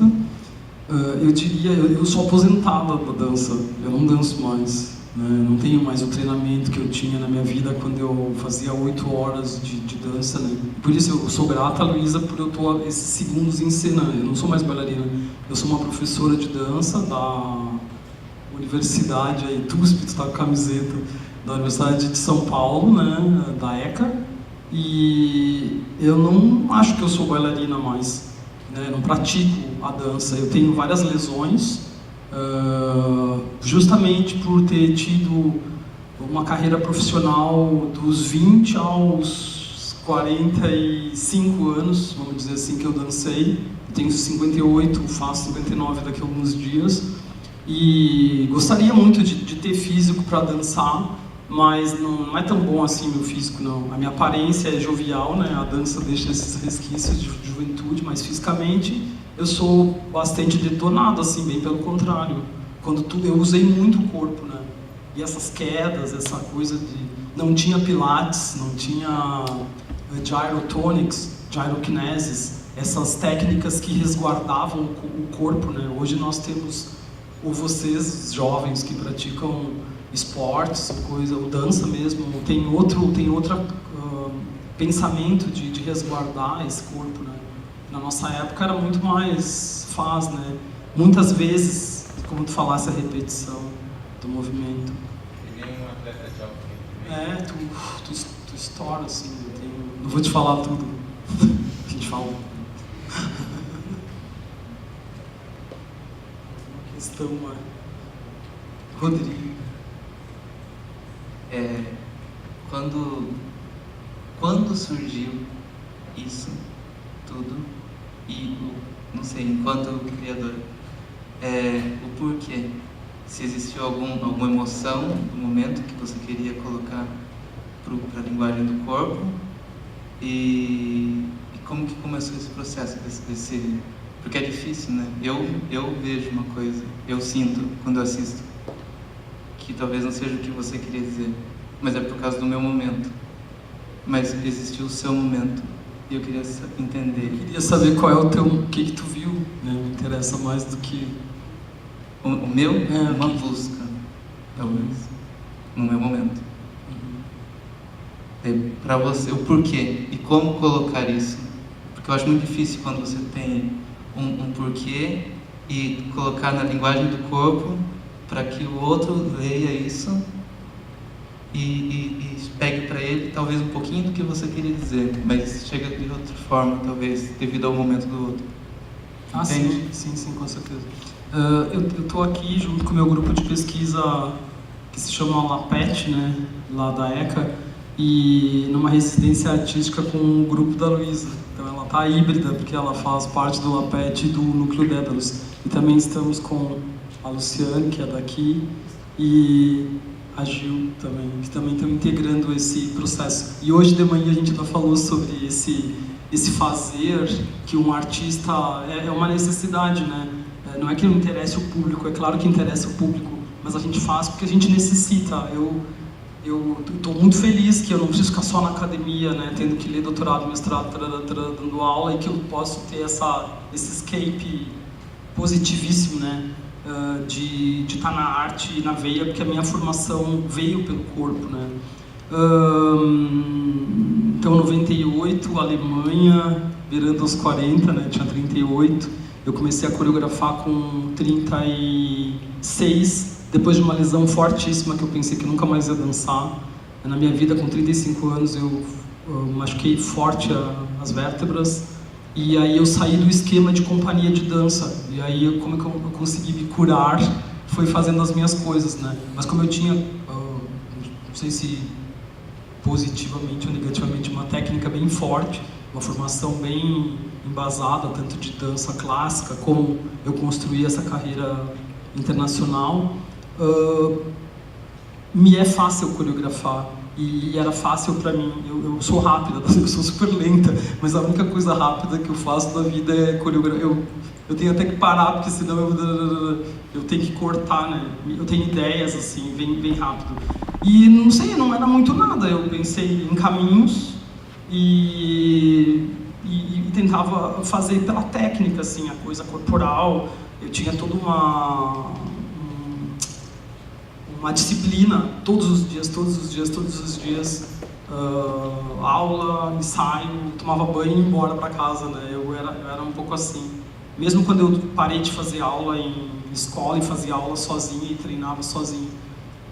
Eu diria, eu sou aposentado da dança, eu não danço mais, né? Não tenho mais o treinamento que eu tinha na minha vida quando eu fazia 8 horas de dança, né? Por isso eu sou grata a Luísa por eu estar esses segundos em cena. Eu não sou mais bailarina, eu sou uma professora de dança da universidade, aí TUSP, tu tá com a camiseta, da Universidade de São Paulo, né, da ECA, e eu não acho que eu sou bailarina mais, né, não pratico a dança. Eu tenho várias lesões, justamente por ter tido uma carreira profissional dos 20 aos 45 anos, vamos dizer assim, que eu dancei. Eu tenho 58, faço 59 daqui a alguns dias, e gostaria muito de ter físico para dançar, mas não é tão bom assim meu físico, não. A minha aparência é jovial, né? A dança deixa esses resquícios de juventude, mas fisicamente eu sou bastante detonado, assim, bem pelo contrário. Eu usei muito o corpo, né? E essas quedas, essa coisa de... Não tinha pilates, não tinha gyrotonics, gyrokinesis, essas técnicas que resguardavam o corpo, né? Hoje nós temos, ou vocês jovens que praticam esportes, ou dança mesmo, tem outro pensamento de resguardar esse corpo, né? Na nossa época era muito mais né? Muitas vezes, como tu falasse, a repetição do movimento. E nem um atleta de alto rendimento. Tu estoura, assim, não vou te falar tudo. A gente fala. Uma questão, Rodrigo. Quando surgiu isso tudo, e não sei, enquanto criador, o porquê? Se existiu alguma emoção no momento que você queria colocar para a linguagem do corpo, e como que começou esse processo porque é difícil, né? Eu vejo uma coisa, eu sinto quando eu assisto, que talvez não seja o que você queria dizer, mas é por causa do meu momento. Mas existiu o seu momento e eu queria entender. Eu queria saber qual é o que tu viu, né? Me interessa mais do que... O meu? Uma busca, talvez, no meu momento. Para você, o porquê e como colocar isso. Porque eu acho muito difícil quando você tem um porquê e colocar na linguagem do corpo para que o outro leia isso e pegue para ele talvez um pouquinho do que você queria dizer, mas chega de outra forma, talvez, devido ao momento do outro. Entende? Sim, com certeza. Eu estou aqui junto com o meu grupo de pesquisa que se chama LAPET, né, lá da ECA, e numa residência artística com o grupo da Luísa. Então ela está híbrida, porque ela faz parte do LAPET e do Núcleo Dédalus. E também estamos com a Luciane, que é daqui, e a Gil também, que também estão integrando esse processo. E hoje de manhã a gente ainda falou sobre esse fazer que um artista é uma necessidade, né? Não é que não interesse o público, é claro que interessa o público, mas a gente faz porque a gente necessita. Eu estou muito feliz que eu não preciso ficar só na academia, né, tendo que ler doutorado, mestrado, dando aula, e que eu posso ter esse escape positivíssimo, né, de estar na arte e na veia, porque a minha formação veio pelo corpo, né. Então, 98, Alemanha, beirando aos 40, né, tinha 38, eu comecei a coreografar com 36, depois de uma lesão fortíssima que eu pensei que nunca mais ia dançar. Na minha vida, com 35 anos, eu machuquei forte as vértebras, e aí eu saí do esquema de companhia de dança, e aí como que eu consegui me curar foi fazendo as minhas coisas, né? Mas como eu tinha, não sei se positivamente ou negativamente, uma técnica bem forte, uma formação bem embasada, tanto de dança clássica, como eu construí essa carreira internacional, me é fácil coreografar, e era fácil para mim. Eu sou rápida, eu sou super lenta, mas a única coisa rápida que eu faço da vida é coreografia. Eu tenho até que parar, porque senão eu tenho que cortar, né? Eu tenho ideias, assim, bem rápido. E não sei, não era muito nada. Eu pensei em caminhos e tentava fazer pela técnica, assim, a coisa corporal. Eu tinha toda uma disciplina, todos os dias, aula, ensaio, tomava banho e ia embora para casa, né? Eu era um pouco assim. Mesmo quando eu parei de fazer aula em escola e fazia aula sozinha e treinava sozinho.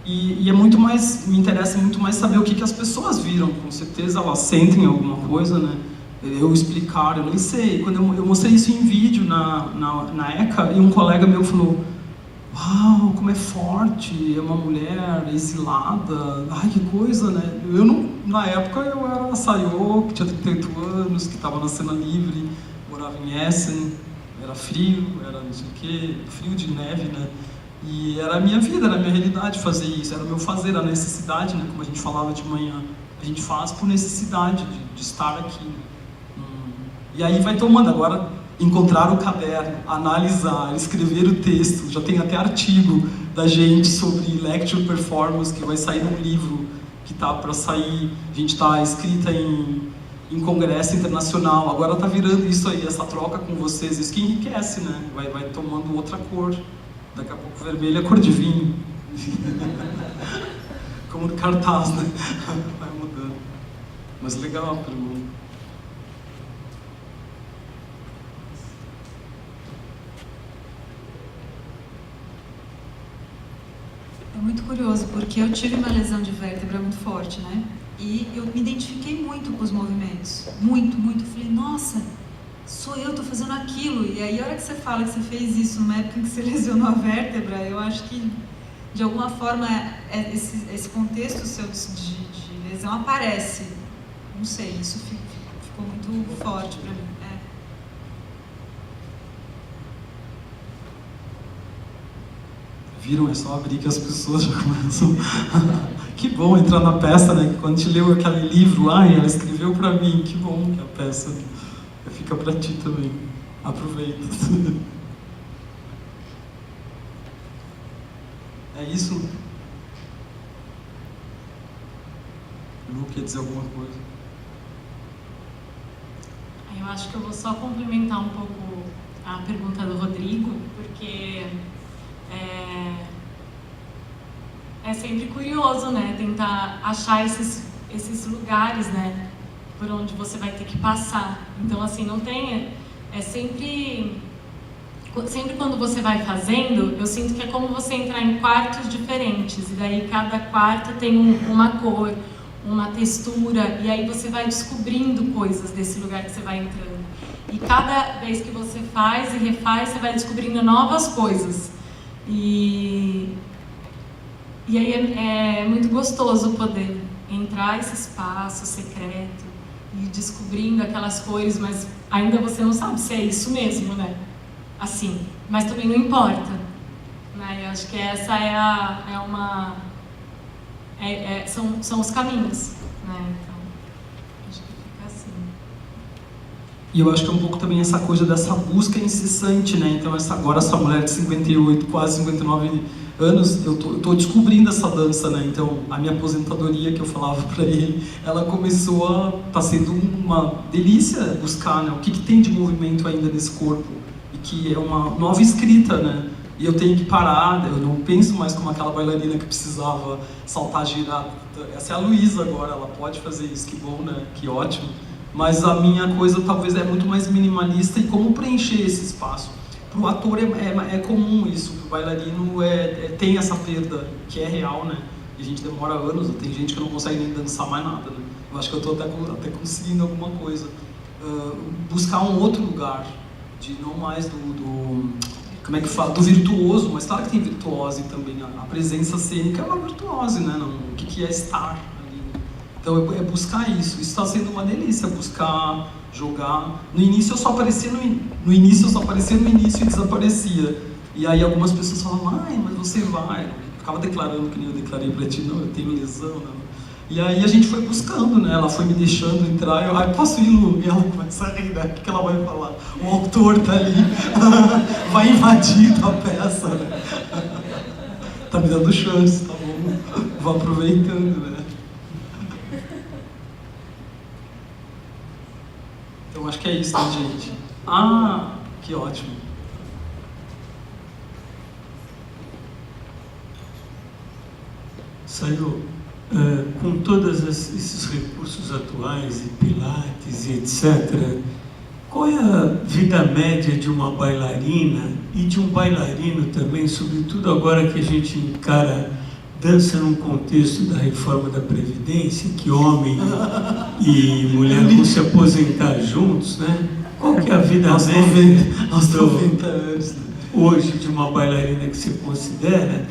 E me interessa muito mais saber o que as pessoas viram. Com certeza elas sentem alguma coisa, né? Eu explicar, eu nem sei. Quando eu mostrei isso em vídeo na ECA, e um colega meu falou: uau, como é forte, é uma mulher exilada, ai que coisa, né? Na época eu era Sayô, que tinha 38 anos, que estava na cena livre, morava em Essen, era frio, era não sei o quê, frio de neve, né? E era a minha vida, era a minha realidade fazer isso, era o meu fazer, a necessidade, né? Como a gente falava de manhã, a gente faz por necessidade de estar aqui, né? E aí vai tomando, agora encontrar o caderno, analisar, escrever o texto, já tem até artigo da gente sobre lecture performance, que vai sair num livro que tá para sair, a gente tá escrita em congresso internacional, agora tá virando isso aí, essa troca com vocês, isso que enriquece, né? Vai tomando outra cor, daqui a pouco vermelho é cor de vinho, como no cartaz, né? Vai mudando, mas legal a pergunta. É muito curioso, porque eu tive uma lesão de vértebra muito forte, né? E eu me identifiquei muito com os movimentos. Muito. Falei, nossa, sou eu, tô fazendo aquilo. E aí, a hora que você fala que você fez isso numa época em que você lesionou a vértebra, eu acho que, de alguma forma, esse contexto seu de lesão aparece. Não sei, isso ficou muito forte pra mim. Viram? É só abrir que as pessoas já começam. Que bom entrar na peça, né? Quando a gente leu aquele livro, ela escreveu pra mim, que bom que a peça fica pra ti também. Aproveita. É isso? Eu não queria dizer alguma coisa. Eu acho que eu vou só complementar um pouco a pergunta do Rodrigo, porque é sempre curioso, né, tentar achar esses lugares, né, por onde você vai ter que passar. Então, assim, não tem... sempre quando você vai fazendo, eu sinto que é como você entrar em quartos diferentes, e daí cada quarto tem uma cor, uma textura, e aí você vai descobrindo coisas desse lugar que você vai entrando. E cada vez que você faz e refaz, você vai descobrindo novas coisas. E aí é muito gostoso poder entrar nesse espaço secreto e descobrindo aquelas cores, mas ainda você não sabe se é isso mesmo, né? Assim, mas também não importa, né? Eu acho que essa são os caminhos, né? Então, acho que fica assim. E eu acho que é um pouco também essa coisa dessa busca incessante, né? Então, agora essa mulher de 58, quase 59 anos, eu tô descobrindo essa dança, né? Então, a minha aposentadoria que eu falava para ele, ela começou tá sendo uma delícia buscar, né? O que tem de movimento ainda nesse corpo, e que é uma nova escrita, né? E eu tenho que parar, eu não penso mais como aquela bailarina que precisava saltar, girar. Essa é a Luísa agora, ela pode fazer isso, que bom, né? Que ótimo. Mas a minha coisa talvez é muito mais minimalista e como preencher esse espaço. Para o ator é comum isso, para o bailarino tem essa perda que é real, né? E a gente demora anos, tem gente que não consegue nem dançar mais nada, né? Eu acho que eu estou até conseguindo alguma coisa. Buscar um outro lugar, de não mais como é que fala? Do virtuoso, mas claro que tem virtuose também. A presença cênica é uma virtuose, né? O que é estar? Então é buscar isso. Isso está sendo uma delícia, buscar, jogar. No início eu só aparecia no início e desaparecia. E aí algumas pessoas falavam, mas você vai. Eu ficava declarando que nem eu declarei para ti, não, eu tenho lesão, não. E aí a gente foi buscando, né? Ela foi me deixando entrar, eu, posso ir, Lu? E ela começa a rir, né? O que ela vai falar? O autor tá ali, vai invadir a peça, né? Tá me dando chance, tá bom? Vou aproveitando, né? Então acho que é isso, né, gente? Ah, que ótimo. Saiu com todos esses recursos atuais, e pilates e etc., qual é a vida média de uma bailarina e de um bailarino também, sobretudo agora que a gente encara dança num contexto da reforma da Previdência, que homem e mulher vão se aposentar juntos, né? Qual que é a vida média aos 90 anos, hoje de uma bailarina que você considera?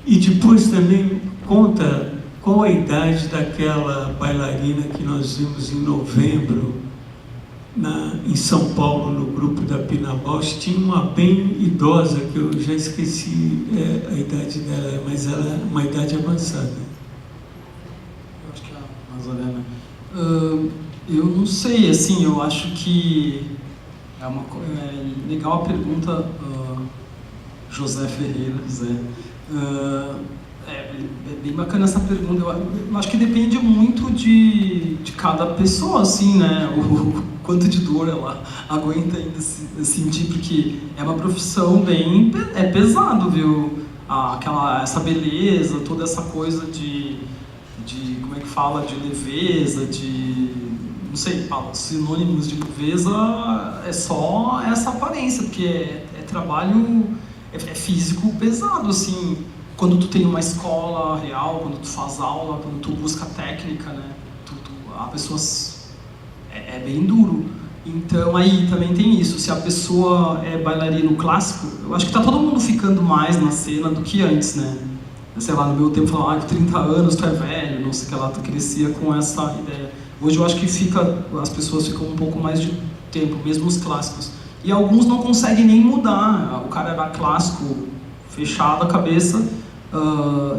E depois também conta qual a idade daquela bailarina que nós vimos em novembro em São Paulo, no grupo da Pina Bausch. Tinha uma bem idosa, que eu já esqueci a idade dela, mas ela é uma idade avançada. Eu acho que é a Nazarena. Eu não sei, assim, eu acho que é legal a pergunta, José Ferreira, Zé. É bem bacana essa pergunta. Eu acho que depende muito de cada pessoa, assim, né? O quanto de dor ela aguenta ainda sentir, porque é uma profissão bem... É pesado, viu? Essa beleza, toda essa coisa de como é que fala? De leveza, não sei, sinônimos de leveza é só essa aparência, porque é trabalho... É físico pesado, assim... Quando tu tem uma escola real, quando tu faz aula, quando tu busca técnica, né? A pessoa é bem duro. Então aí também tem isso. Se a pessoa é bailarino clássico, eu acho que tá todo mundo ficando mais na cena do que antes, né? Sei lá, no meu tempo falavam que 30 anos tu é velho, não sei o que lá, tu crescia com essa ideia. Hoje eu acho que as pessoas ficam um pouco mais de tempo, mesmo os clássicos. E alguns não conseguem nem mudar. O cara era clássico, fechado a cabeça,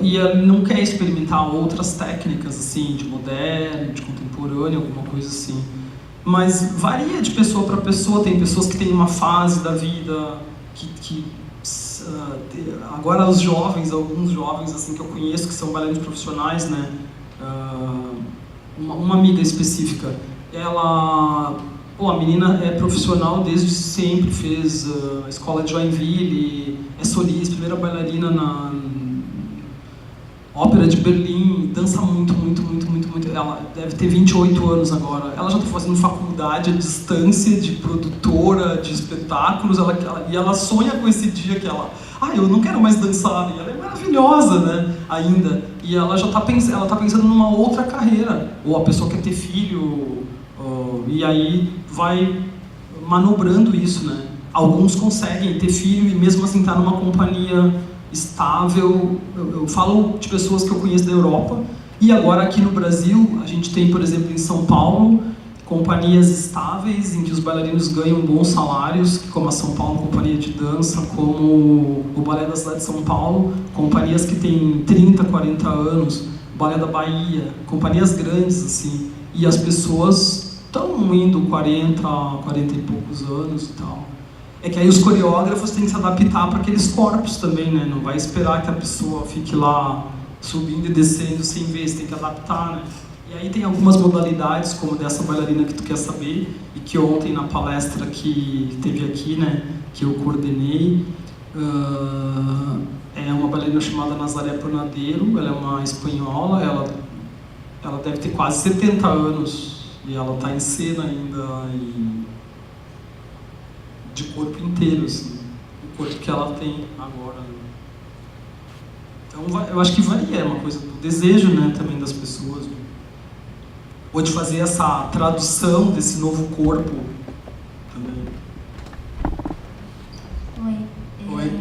e ele não quer experimentar outras técnicas, assim, de moderno, de contemporâneo, alguma coisa assim. Mas varia de pessoa para pessoa. Tem pessoas que têm uma fase da vida que agora os jovens, alguns jovens assim que eu conheço que são bailarinos profissionais, né? Uma amiga específica, a menina é profissional desde sempre, fez a escola de Joinville, é solista, primeira bailarina na Ópera de Berlim, dança muito. Ela deve ter 28 anos agora. Ela já está fazendo faculdade à distância de produtora de espetáculos. E ela sonha com esse dia que eu não quero mais dançar. E ela é maravilhosa, né? Ainda. E ela já está pensando numa outra carreira. Ou a pessoa quer ter filho, e aí vai manobrando isso, né? Alguns conseguem ter filho e mesmo assim estar numa companhia estável. Eu falo de pessoas que eu conheço da Europa, e agora aqui no Brasil a gente tem, por exemplo, em São Paulo, companhias estáveis em que os bailarinos ganham bons salários, como a São Paulo Companhia de Dança, como o Balé da Cidade de São Paulo, companhias que têm 30, 40 anos, Balé da Bahia, companhias grandes assim, e as pessoas estão indo 40 e poucos anos e tal. É que aí os coreógrafos têm que se adaptar para aqueles corpos também, né? Não vai esperar que a pessoa fique lá subindo e descendo sem ver, você tem que adaptar, né? E aí tem algumas modalidades, como dessa bailarina que tu quer saber, e que ontem na palestra que teve aqui, né, que eu coordenei, é uma bailarina chamada Nazaré Pronadeiro. Ela é uma espanhola, ela deve ter quase 70 anos, e ela está em cena ainda, de corpo inteiro, assim, o corpo que ela tem agora. Então eu acho que varia, é uma coisa do desejo, né, também das pessoas, né? Ou de fazer essa tradução desse novo corpo também. Oi.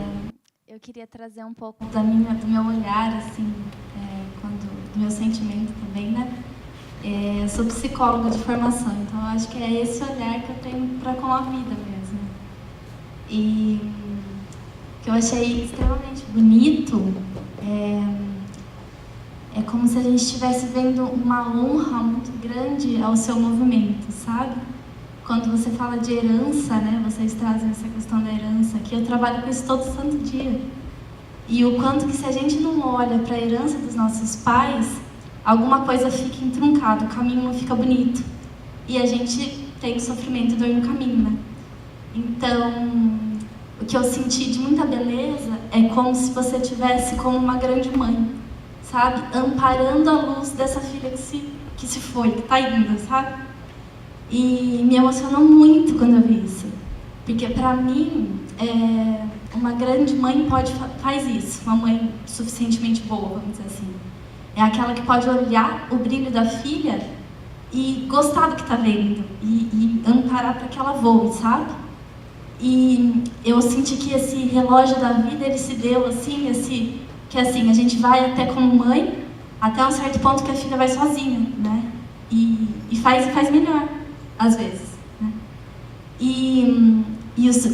Eu queria trazer um pouco do meu olhar, assim, do meu sentimento também, né? Eu sou psicóloga de formação, então eu acho que é esse olhar que eu tenho para com a vida mesmo. E o que eu achei extremamente bonito é como se a gente estivesse vendo uma honra muito grande ao seu movimento, sabe? Quando você fala de herança, né? Vocês trazem essa questão da herança, que eu trabalho com isso todo santo dia. E o quanto que se a gente não olha para a herança dos nossos pais, alguma coisa fica entroncada, o caminho não fica bonito. E a gente tem sofrimento e dor no caminho, né? Então, o que eu senti de muita beleza é como se você tivesse como uma grande mãe, sabe? Amparando a luz dessa filha que se foi, que está indo, sabe? E me emocionou muito quando eu vi isso. Porque, para mim, uma grande mãe faz isso. Uma mãe suficientemente boa, vamos dizer assim. É aquela que pode olhar o brilho da filha e gostar do que está vendo. E amparar para que ela voe, sabe? E eu senti que esse relógio da vida, ele se deu assim, que assim, a gente vai até como mãe, até um certo ponto que a filha vai sozinha, né? E faz melhor, às vezes, né?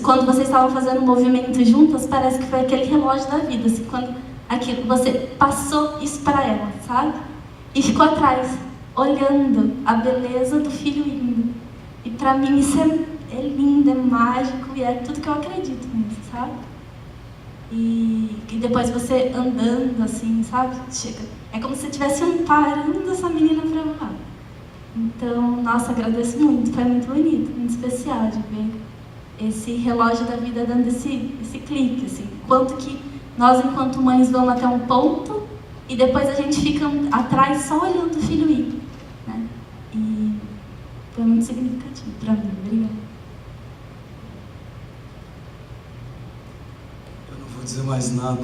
Quando vocês estavam fazendo o movimento juntas, parece que foi aquele relógio da vida, assim, quando você passou isso para ela, sabe? E ficou atrás, olhando a beleza do filho indo. E para mim isso é lindo, é mágico e é tudo que eu acredito nisso, sabe? E depois você andando assim, sabe? É como se você estivesse amparando essa menina para voar. Então, nossa, agradeço muito, foi muito bonito, muito especial de ver esse relógio da vida dando esse clique, assim. Quanto que nós, enquanto mães, vamos até um ponto e depois a gente fica atrás só olhando o filho ir, né? E foi muito significativo para mim. Obrigada. Eu não vou dizer mais nada.